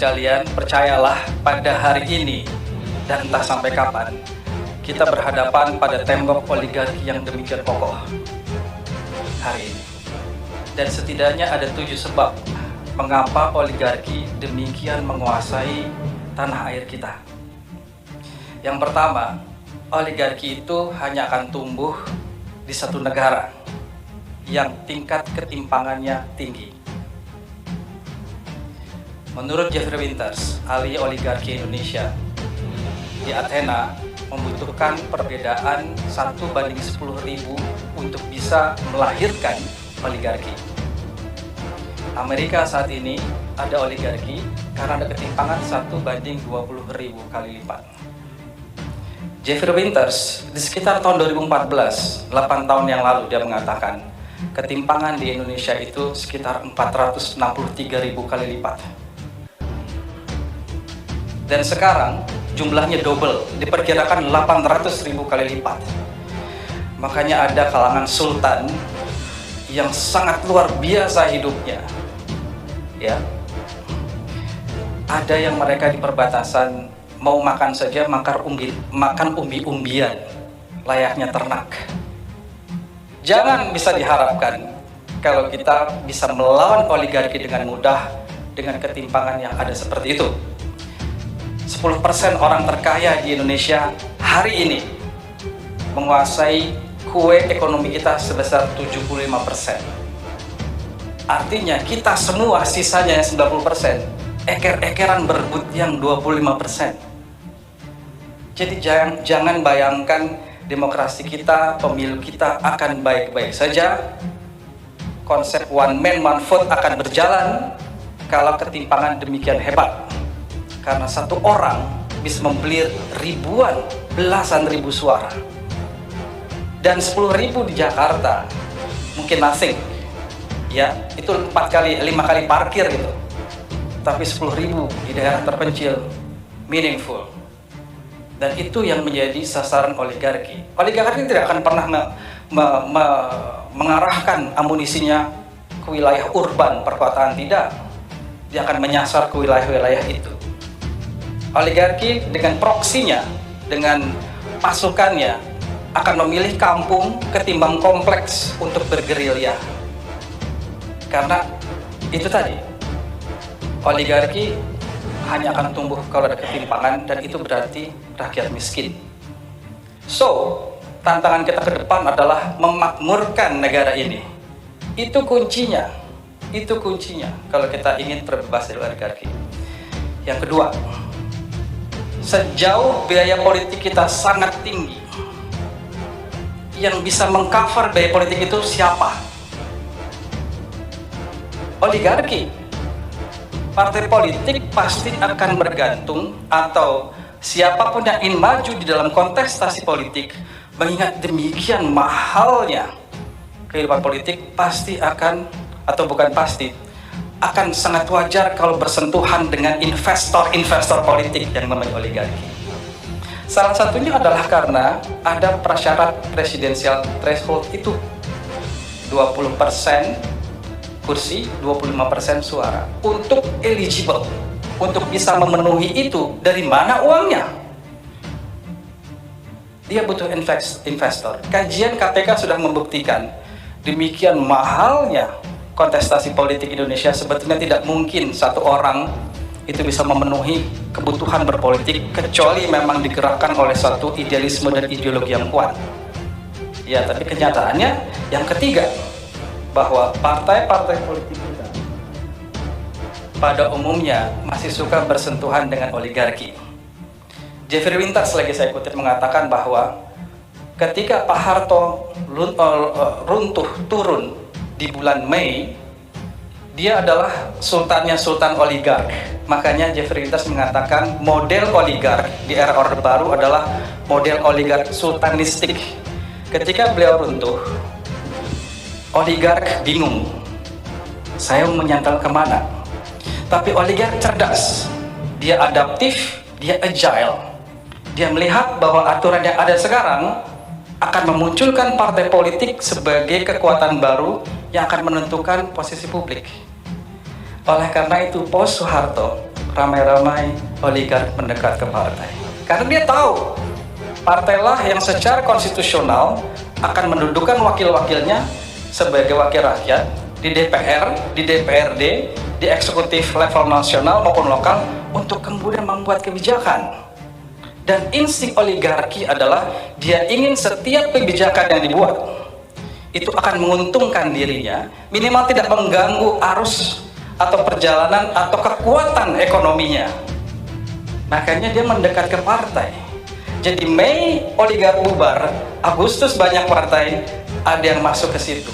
sekalian, percayalah pada hari ini dan entah sampai kapan kita berhadapan pada tembok oligarki yang demikian kokoh hari ini. Dan setidaknya ada 7 sebab mengapa oligarki demikian menguasai tanah air kita. Yang pertama, oligarki itu hanya akan tumbuh di satu negara yang tingkat ketimpangannya tinggi. Menurut Jeffrey Winters, ahli oligarki Indonesia, di Athena membutuhkan perbedaan 1/10.000 untuk bisa melahirkan oligarki. Amerika saat ini ada oligarki karena ada ketimpangan 1/20.000 kali lipat. Jeffrey Winters di sekitar tahun 2014, 8 tahun yang lalu, dia mengatakan ketimpangan di Indonesia itu sekitar 463.000 kali lipat. Dan sekarang jumlahnya double, diperkirakan 800.000 kali lipat. Makanya ada kalangan sultan yang sangat luar biasa hidupnya, ya. Ada yang mereka di perbatasan mau makan saja makan umbi-umbian layaknya ternak. Jangan bisa diharapkan kalau kita bisa melawan oligarki dengan mudah dengan ketimpangan yang ada seperti itu. 10% orang terkaya di Indonesia hari ini menguasai kue ekonomi kita sebesar 75%. Artinya kita semua sisanya 90%, eker-ekeran berebut yang 25%. Jadi jangan bayangkan demokrasi kita, pemilu kita akan baik-baik saja. Konsep one man one vote akan berjalan kalau ketimpangan demikian hebat. Karena satu orang bisa membeli ribuan, belasan ribu suara. Dan 10.000 di Jakarta mungkin nothing, ya, itu 5 kali parkir gitu. Tapi 10.000 di daerah terpencil meaningful. Dan itu yang menjadi sasaran oligarki. Oligarki tidak akan pernah mengarahkan amunisinya ke wilayah urban, perkotaan, tidak. Dia akan menyasar ke wilayah-wilayah itu. Oligarki dengan proksinya, dengan pasukannya akan memilih kampung ketimbang kompleks untuk bergerilya. Karena itu tadi, oligarki hanya akan tumbuh kalau ada ketimpangan, dan itu berarti rakyat miskin. So, tantangan kita ke depan adalah memakmurkan negara ini. Itu kuncinya. Itu kuncinya kalau kita ingin terbebas dari oligarki. Yang kedua, sejauh biaya politik kita sangat tinggi, yang bisa mengcover biaya politik itu siapa? Oligarki. Partai politik pasti akan bergantung, atau siapapun yang ingin maju di dalam kontestasi politik, mengingat demikian mahalnya kehidupan politik, pasti akan, atau bukan pasti, akan sangat wajar kalau bersentuhan dengan investor politik yang namanya oligarki. Salah satunya adalah karena ada prasyarat presidensial threshold itu 20% kursi, 25% suara. Untuk eligible, untuk bisa memenuhi itu, dari mana uangnya? Dia butuh investor. Kajian KPK sudah membuktikan demikian mahalnya kontestasi politik Indonesia, sebetulnya tidak mungkin satu orang itu bisa memenuhi kebutuhan berpolitik kecuali memang digerakkan oleh suatu idealisme dan ideologi yang kuat. Ya, tapi kenyataannya yang ketiga, bahwa partai-partai politik kita pada umumnya masih suka bersentuhan dengan oligarki. Jeffrey Winters, lagi saya kutip, mengatakan bahwa ketika Pak Harto turun di bulan Mei, dia adalah sultannya sultan oligark. Makanya Jeffrey Winters mengatakan model oligark di era Orde Baru adalah model oligark sultanistik. Ketika beliau runtuh, oligark bingung, saya mau menyantap kemana? Tapi oligark cerdas, dia adaptif, dia agile. Dia melihat bahwa aturan yang ada sekarang akan memunculkan partai politik sebagai kekuatan baru yang akan menentukan posisi publik. Oleh karena itu, Pos Soeharto ramai-ramai oligark mendekat ke partai. Karena dia tahu partailah yang secara konstitusional akan mendudukan wakil-wakilnya sebagai wakil rakyat di DPR, di DPRD, di eksekutif level nasional maupun lokal untuk kemudian membuat kebijakan. Dan insting oligarki adalah dia ingin setiap kebijakan yang dibuat itu akan menguntungkan dirinya, minimal tidak mengganggu arus atau perjalanan atau kekuatan ekonominya. Makanya dia mendekat ke partai. Jadi Mei oligark bubar, Agustus banyak partai, ada yang masuk ke situ.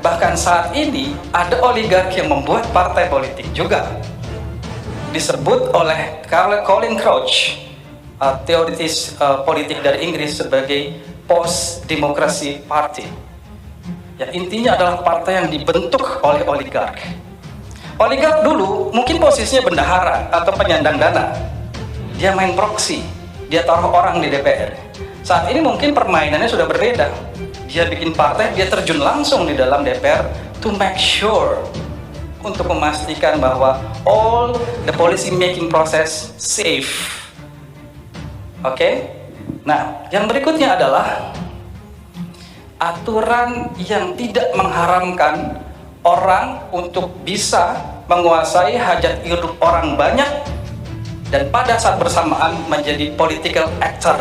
Bahkan saat ini ada oligark yang membuat partai politik juga. Disebut oleh Colin Crouch, teoritis politik dari Inggris, sebagai post-democracy party. Ya, intinya adalah partai yang dibentuk oleh oligark. Oligark dulu mungkin posisinya bendahara atau penyandang dana. Dia main proksi, dia taruh orang di DPR. Saat ini mungkin permainannya sudah berbeda. Dia bikin partai, dia terjun langsung di dalam DPR to make sure, untuk memastikan bahwa all the policy making process safe. Oke? Nah, yang berikutnya adalah aturan yang tidak mengharamkan orang untuk bisa menguasai hajat hidup orang banyak dan pada saat bersamaan menjadi political actor.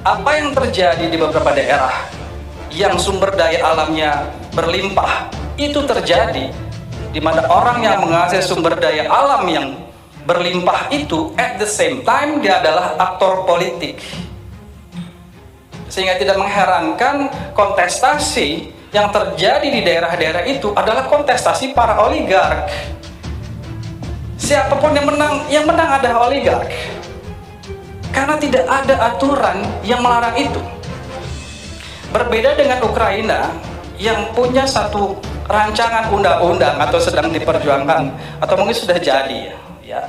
Apa yang terjadi di beberapa daerah yang sumber daya alamnya berlimpah, itu terjadi di mana orang yang menguasai sumber daya alam yang berlimpah itu at the same time dia adalah aktor politik. Sehingga tidak mengherankan kontestasi yang terjadi di daerah-daerah itu adalah kontestasi para oligark. Siapapun yang menang adalah oligark. Karena tidak ada aturan yang melarang itu. Berbeda dengan Ukraina yang punya satu rancangan undang-undang atau sedang diperjuangkan atau mungkin sudah jadi, ya,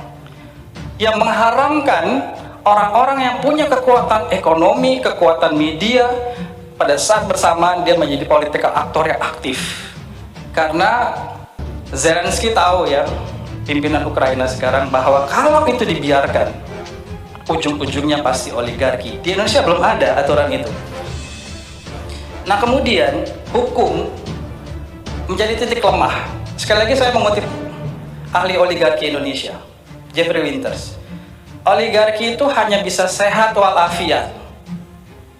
yang mengharamkan orang-orang yang punya kekuatan ekonomi, kekuatan media, pada saat bersamaan dia menjadi political aktor yang aktif. Karena Zelensky tahu, ya, pimpinan Ukraina sekarang, bahwa kalau itu dibiarkan, ujung-ujungnya pasti oligarki. Di Indonesia belum ada aturan itu. Nah, kemudian hukum menjadi titik lemah. Sekali lagi saya mengutip ahli oligarki Indonesia, Jeffrey Winters. Oligarki itu hanya bisa sehat walafiat,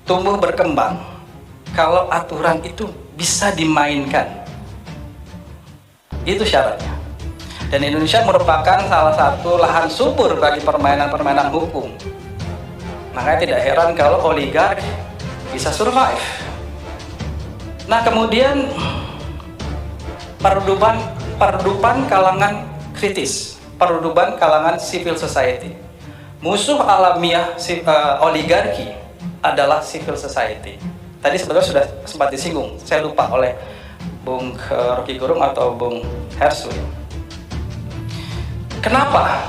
tumbuh berkembang, kalau aturan itu bisa dimainkan. Itu syaratnya. Dan Indonesia merupakan salah satu lahan subur bagi permainan-permainan hukum. Makanya tidak heran kalau oligark bisa survive. Nah, kemudian peredupan kalangan kritis, peredupan kalangan civil society. Musuh alamiah oligarki adalah civil society. Tadi sebetulnya sudah sempat disinggung, saya lupa, oleh Bung Rocky Gerung atau Bung Hersu. Kenapa?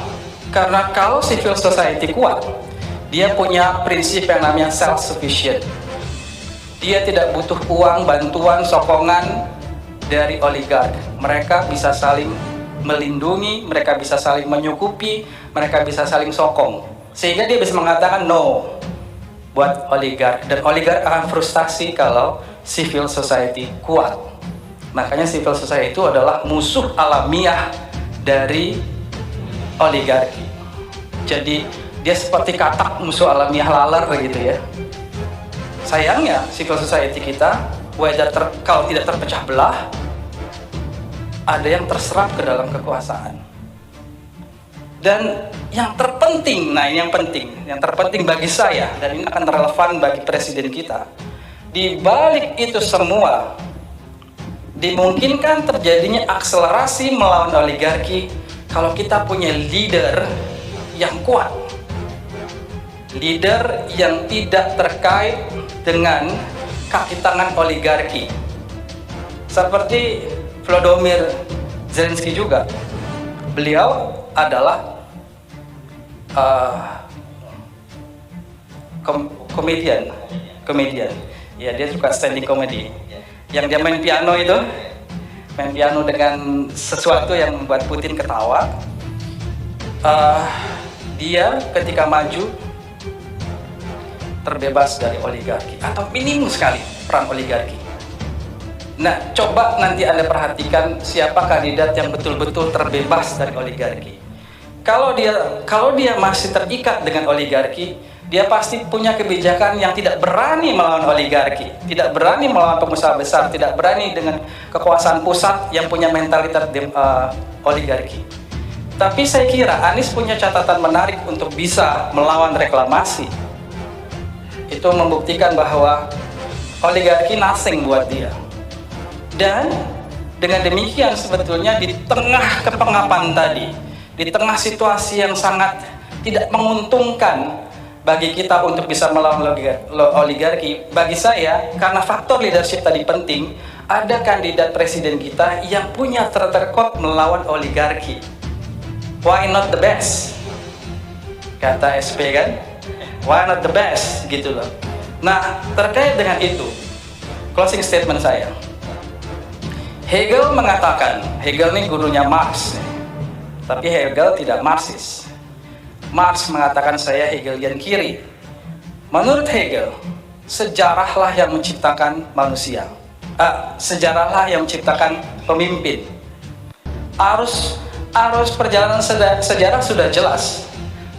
Karena kalau civil society kuat, dia punya prinsip yang namanya self-sufficient. Dia tidak butuh uang, bantuan, sokongan dari oligark. Mereka bisa saling melindungi, mereka bisa saling menyukupi, mereka bisa saling sokong, sehingga dia bisa mengatakan no buat oligark, dan oligark akan frustasi kalau civil society kuat. Makanya civil society itu adalah musuh alamiah dari oligarki. Jadi dia seperti katak musuh alamiah laler gitu, ya. Sayangnya civil society kita kalau tidak terpecah belah, ada yang terserap ke dalam kekuasaan. Dan yang terpenting, nah ini yang terpenting bagi saya, dan ini akan relevan bagi presiden kita, di balik itu semua dimungkinkan terjadinya akselerasi melawan oligarki kalau kita punya leader yang kuat, leader yang tidak terkait dengan kaki tangan oligarki, seperti Volodymyr Zelensky juga. Beliau adalah komedian. Ya, dia suka standing comedy. Yang dia main piano itu, main piano dengan sesuatu yang membuat Putin ketawa. Dia ketika maju terbebas dari oligarki, atau minimum sekali peran oligarki. Nah, coba nanti Anda perhatikan siapa kandidat yang betul-betul terbebas dari oligarki. Kalau dia masih terikat dengan oligarki, dia pasti punya kebijakan yang tidak berani melawan oligarki, tidak berani melawan pengusaha besar, tidak berani dengan kekuasaan pusat yang punya mentalitas oligarki. Tapi saya kira Anies punya catatan menarik untuk bisa melawan reklamasi. Itu membuktikan bahwa oligarki nothing buat dia. Dan dengan demikian sebetulnya di tengah kepengapan tadi, di tengah situasi yang sangat tidak menguntungkan bagi kita untuk bisa melawan oligarki, bagi saya, karena faktor leadership tadi penting, ada kandidat presiden kita yang punya track record melawan oligarki. Why not the best? Kata SP kan? Why not the best? Gitu loh. Nah, terkait dengan itu, closing statement saya. Hegel mengatakan, Hegel ini gurunya Marx, tapi Hegel tidak Marxis. Marx mengatakan saya Hegelian kiri. Menurut Hegel, sejarahlah yang menciptakan manusia. Sejarahlah yang menciptakan pemimpin. Arus perjalanan sejarah sudah jelas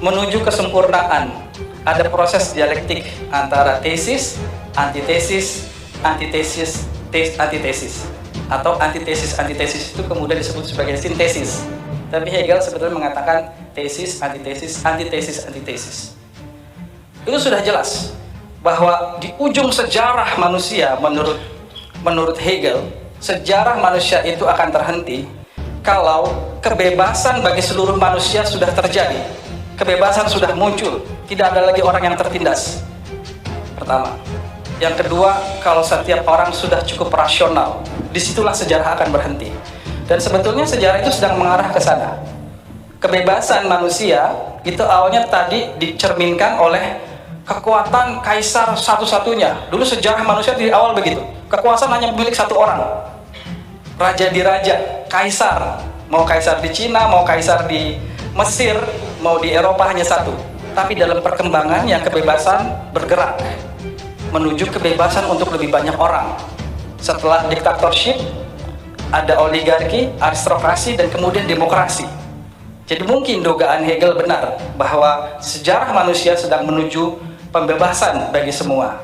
menuju kesempurnaan. Ada proses dialektik antara tesis, antitesis, antitesis, antitesis, atau antitesis itu kemudian disebut sebagai sintesis. Tapi Hegel sebetulnya mengatakan tesis, antitesis, antitesis, antitesis. Itu sudah jelas bahwa di ujung sejarah manusia, menurut Hegel, sejarah manusia itu akan terhenti kalau kebebasan bagi seluruh manusia sudah terjadi. Kebebasan sudah muncul, tidak ada lagi orang yang tertindas. Pertama. Yang kedua, kalau setiap orang sudah cukup rasional, disitulah sejarah akan berhenti. Dan sebetulnya sejarah itu sedang mengarah ke sana. Kebebasan manusia itu awalnya tadi dicerminkan oleh kekuatan kaisar satu-satunya. Dulu sejarah manusia di awal begitu. Kekuasaan hanya milik satu orang. Raja diraja, kaisar. Mau kaisar di Cina, mau kaisar di Mesir, mau di Eropa hanya satu. Tapi dalam perkembangannya kebebasan bergerak menuju kebebasan untuk lebih banyak orang. Setelah diktatorship, ada oligarki, aristokrasi, dan kemudian demokrasi. Jadi mungkin dugaan Hegel benar bahwa sejarah manusia sedang menuju pembebasan bagi semua.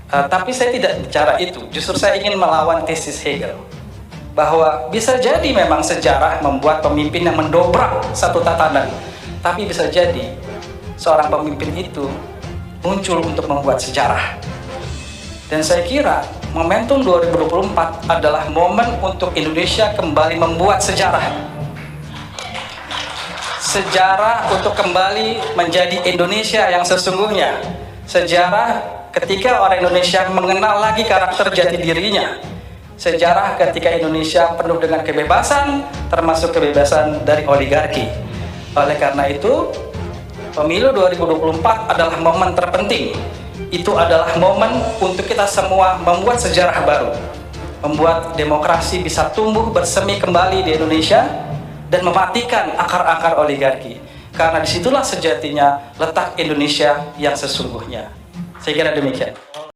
Tapi saya tidak bicara itu, justru saya ingin melawan tesis Hegel bahwa bisa jadi memang sejarah membuat pemimpin yang mendobrak satu tatanan, tapi bisa jadi seorang pemimpin itu muncul untuk membuat sejarah. Dan saya kira momentum 2024 adalah momen untuk Indonesia kembali membuat sejarah. Sejarah untuk kembali menjadi Indonesia yang sesungguhnya. Sejarah ketika orang Indonesia mengenal lagi karakter jati dirinya. Sejarah ketika Indonesia penuh dengan kebebasan, termasuk kebebasan dari oligarki. Oleh karena itu, pemilu 2024 adalah momen terpenting. Itu adalah momen untuk kita semua membuat sejarah baru, membuat demokrasi bisa tumbuh bersemi kembali di Indonesia dan mematikan akar-akar oligarki. Karena disitulah sejatinya letak Indonesia yang sesungguhnya. Saya kira demikian.